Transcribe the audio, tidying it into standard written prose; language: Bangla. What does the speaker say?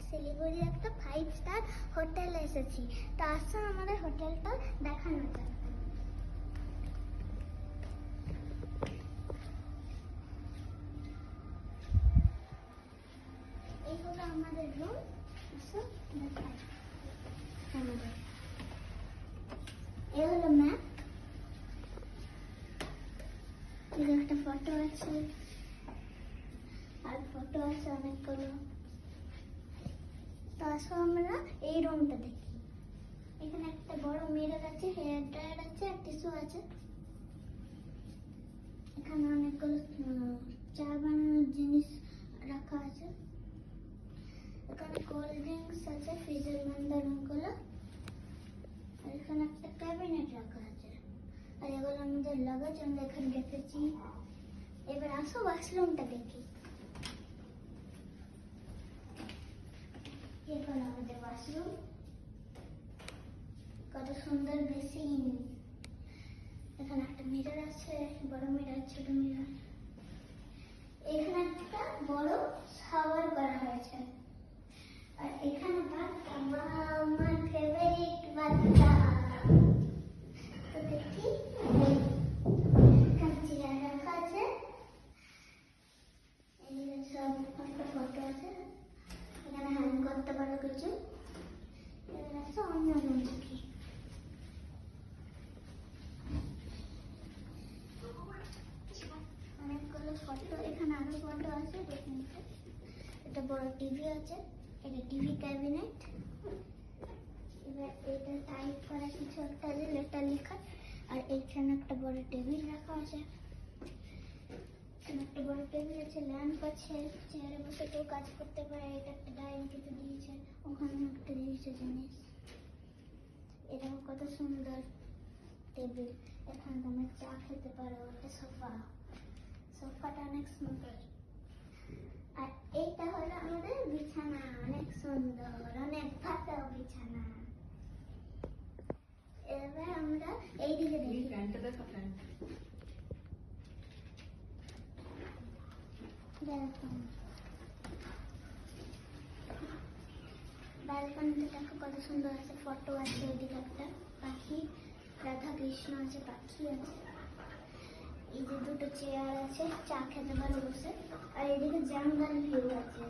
শিলিগুড়ি একটা 5 স্টার হোটেলে এসেছি। তো আসো আমাদের হোটেলটা দেখানো যাক। এই হলো আমাদের রুম। আসো দেখাই আমাদের। এই হলো ম্যাপ। এই একটা ফটো আছে আর ফটো আছে অনেকগুলো। তো আসো আমরা এই রুমটা দেখি। এখানে একটা বড় মিরর আছে, হেয়ার ড্রায়ার আছে আর টিস্যু আছে। এখানে অনেকগুলো চা বানানোর জিনিস রাখা আছে। এখানে কোল্ড ড্রিঙ্কস আছে, ফ্রিজের মধ্যে অনেকগুলো। আর এখানে একটা ক্যাবিনেট রাখা আছে। আর এগুলো আমাদের লাগেজ আমরা এখানে রেখেছি। এবার আসো ওয়াশরুমটা দেখি। এই হলো আমাদের ওয়াশরুম। কত সুন্দর বেসিন। এখানে একটা মিরর আছে, বড় মিরর, ছোট মিরর। এখানে একটা বড় শাওয়ার করা হয়েছে। আর এখানে বাথটাব, আমার ফেভারিট বাথটাব। তো দেখি এখানে চেয়ার রাখা আছে। এখানে সব একটা ফটো আছে। এখানে হ্যাং করতে পারো কিছু। এখানে আছে অন্য রুম দেখি। অনেকগুলো ফটো, এখানে আরো ফটো আছে দেখে নিতে। এটা বড় টিভি আছে, এটা টিভি ক্যাবিনেট। এবার এটা টাইপ করা কিছু একটা আছে, লেটার লেখা। আর এইখানে একটা বড় টেবিল রাখা আছে। এখানে একটা বড় টেবিল আছে, ল্যাম্প আছে, চেয়ারে বসে কেউ কাজ করতে পারে। এটা একটা ডাইনিং কিছু দিয়েছে, ওখানে একটা দিয়েছে জিনিস। এটা কত সুন্দর টেবিল। এখানে তুমি চা খেতে পারো। একটা সোফা, সোফাটা অনেক সুন্দর। আর এইটা হলো আমাদের বিছানা, অনেক সুন্দর, অনেক পাতলা বিছানা। এবার আমরা এইদিকে দেখি। ব্যালকনিতে দেখো কত সুন্দর আছে, ফটো আছে। এদিকে একটা পাখি, রাধা কৃষ্ণ আছে, পাখি আছে। এই যে দুটো চেয়ার আছে, চা খেতে পারো বসে। আর এদিকে জঙ্গল ভিউ আছে।